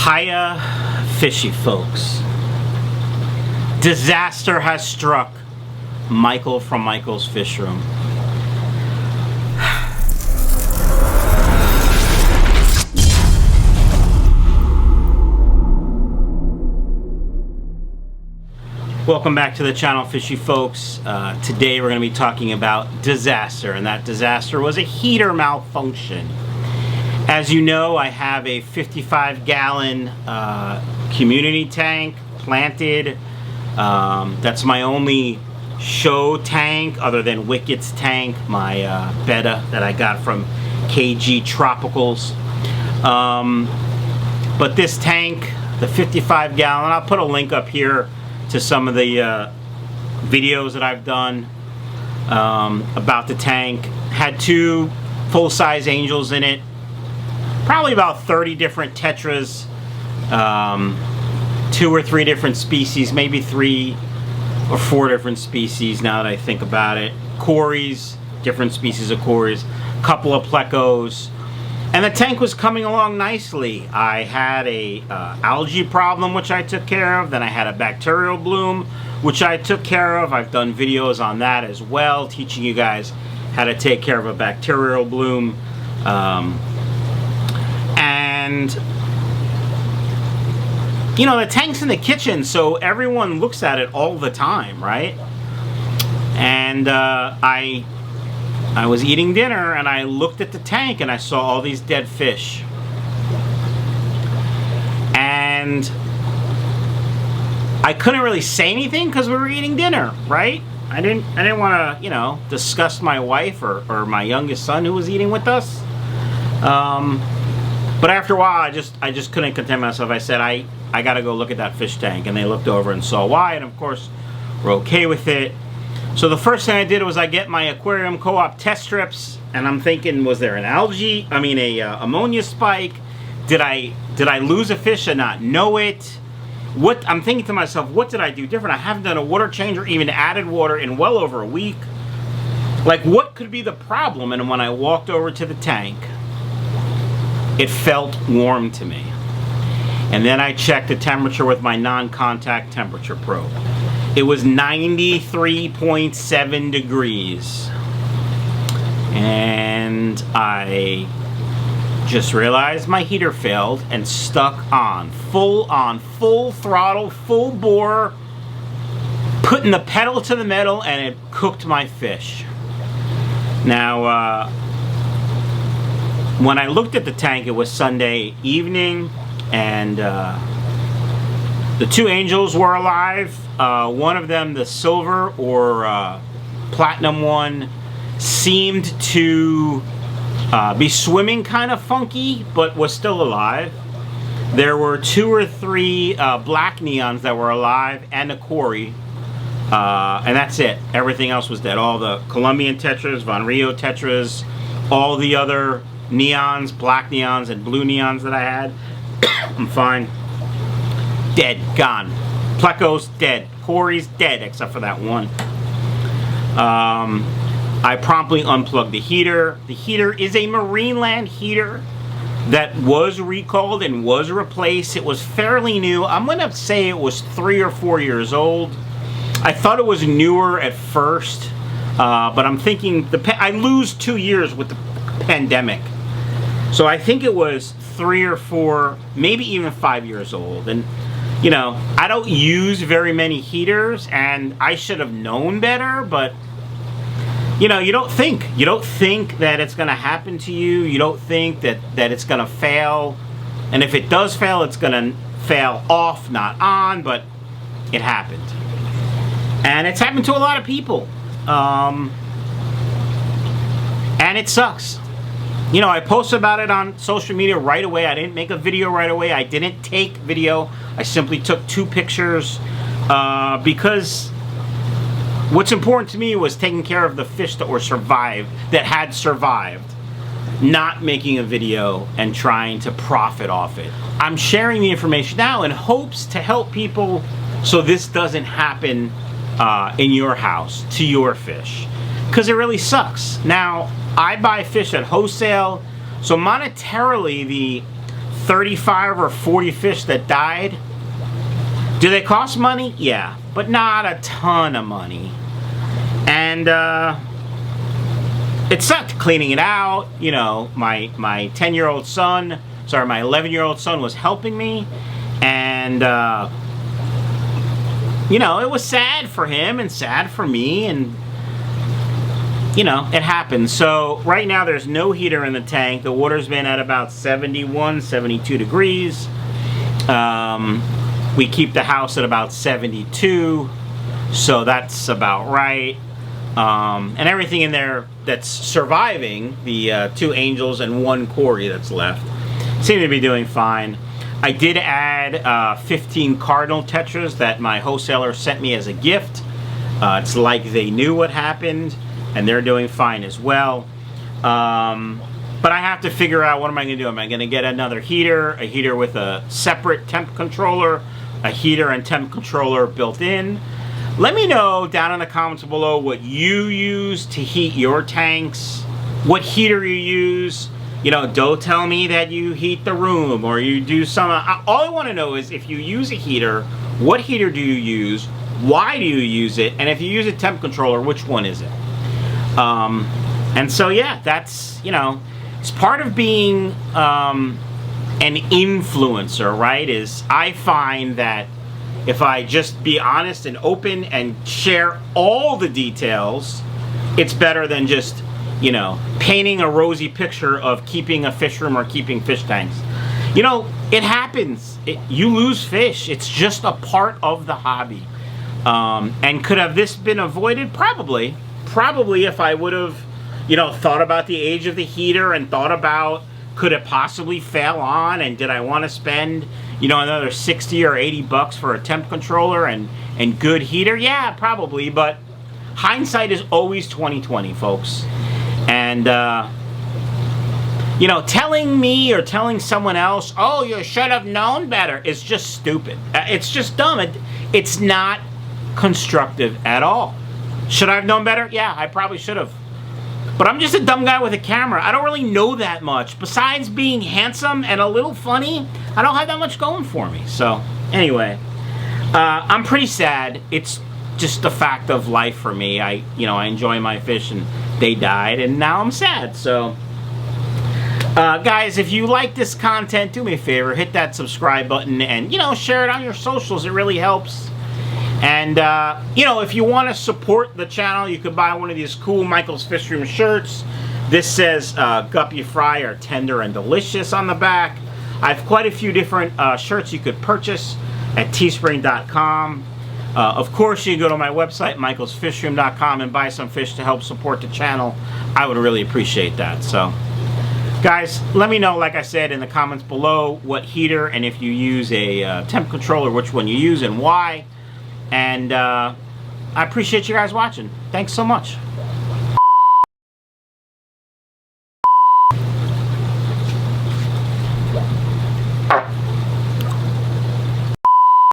Hiya, fishy folks. Disaster has struck Michael from Michael's Fish Room. Welcome back to the channel, fishy folks. Today we're going to be talking about disaster, and that disaster was a heater malfunction. As you know, I have a 55-gallon community tank planted. That's my only show tank other than Wicked's tank, my Betta that I got from KJE Tropicals. But this tank, the 55-gallon, I'll put a link up here to some of the videos that I've done about the tank. Had two full-size angels in it, probably about 30 different tetras, 2 or 3 different species, maybe 3 or 4 different species now that I think about it. Cories, different species of cories, couple of plecos, and the tank was coming along nicely. I had a algae problem, which I took care of. Then I had a bacterial bloom, which I took care of. I've done videos on that as well, teaching you guys how to take care of a bacterial bloom. And you know, the tank's in the kitchen, so everyone looks at it all the time, right? And I was eating dinner and I looked at the tank and I saw all these dead fish. And I couldn't really say anything because we were eating dinner, right? I didn't want to, you know, disgust my wife or my youngest son who was eating with us. But after a while, I just couldn't contain myself. I said, I gotta go look at that fish tank. And they looked over and saw why, and of course, we're okay with it. So the first thing I did was I get my Aquarium Co Op test strips, and I'm thinking, was there an ammonia spike? Did I lose a fish and not know it? I'm thinking to myself, what did I do different? I haven't done a water change or even added water in well over a week. Like, what could be the problem? And when I walked over to the tank, it felt warm to me. And then I checked the temperature with my non-contact temperature probe. It was 93.7 degrees. And I just realized my heater failed and stuck on, full throttle, full bore, putting the pedal to the metal, and it cooked my fish. Now, when I looked at the tank, it was Sunday evening, and the 2 angels were alive. One of them, the silver or platinum one, seemed to be swimming kind of funky, but was still alive. There were 2 or 3 black neons that were alive, and a cory, and that's it. Everything else was dead. All the Colombian tetras, Von Rio tetras, all the other neons, black neons and blue neons that I had, I'm fine. Dead, gone. Plecos dead. Cories dead, except for that one. I promptly unplugged the heater. The heater is a Marineland heater that was recalled and was replaced. It was fairly new. I'm gonna say it was 3 or 4 years old. I thought it was newer at first, but I'm thinking I lose 2 years with the pandemic. So I think it was 3 or 4, maybe even 5 years old. And, you know, I don't use very many heaters, and I should have known better, but, you know, you don't think that it's going to happen to you. You don't think that it's going to fail. And if it does fail, it's going to fail off, not on, but it happened. And it's happened to a lot of people. And it sucks. You know, I posted about it on social media right away. I didn't make a video right away. I didn't take video. I simply took 2 pictures because what's important to me was taking care of the fish that had survived, not making a video and trying to profit off it. I'm sharing the information now in hopes to help people so this doesn't happen in your house to your fish, because it really sucks. Now, I buy fish at wholesale, so monetarily the 35 or 40 fish that died. Do they cost money? Yeah, but not a ton of money. And it sucked cleaning it out. You know, my 10-year-old son, sorry, my 11-year-old son was helping me, and you know, it was sad for him and sad for me, and you know, it happens. So right now there's no heater in the tank. The water's been at about 71, 72 degrees. We keep the house at about 72, so that's about right. And everything in there that's surviving, the 2 angels and 1 Cory that's left, seem to be doing fine. I did add 15 cardinal tetras that my wholesaler sent me as a gift. It's like they knew what happened, and they're doing fine as well. But I have to figure out, what am I going to do? Am I going to get another heater, a heater with a separate temp controller, a heater and temp controller built in? Let me know down in the comments below what you use to heat your tanks, what heater you use. You know, don't tell me that you heat the room or you do some. All I want to know is, if you use a heater, what heater do you use? Why do you use it? And if you use a temp controller, which one is it? And so, yeah, that's, you know, it's part of being an influencer, right? Is I find that if I just be honest and open and share all the details, it's better than just, you know, painting a rosy picture of keeping a fish room or keeping fish tanks. You know, it happens. You lose fish. It's just a part of the hobby. And could have this been avoided? Probably. Probably, if I would have, you know, thought about the age of the heater and thought about, could it possibly fail on, and did I want to spend, you know, another 60 or 80 bucks for a temp controller and good heater? Yeah, probably, but hindsight is always 20/20, folks. And you know, telling me or telling someone else, oh, you should have known better, is just stupid. It's just dumb. It's not constructive at all. Should I have known better? Yeah, I probably should have. But I'm just a dumb guy with a camera. I don't really know that much. Besides being handsome and a little funny, I don't have that much going for me. So, anyway, I'm pretty sad. It's just a fact of life for me. I enjoy my fish, and they died, and now I'm sad. So, guys, if you like this content, do me a favor, hit that subscribe button, and, you know, share it on your socials. It really helps. And, you know, if you want to support the channel, you could buy one of these cool Michael's Fish Room shirts. This says, Guppy Fry are tender and delicious on the back. I have quite a few different shirts you could purchase at teespring.com. Of course, you can go to my website, michaelsfishroom.com, and buy some fish to help support the channel. I would really appreciate that. So, guys, let me know, like I said, in the comments below, what heater, and if you use a temp controller, which one you use and why. And I appreciate you guys watching. Thanks so much.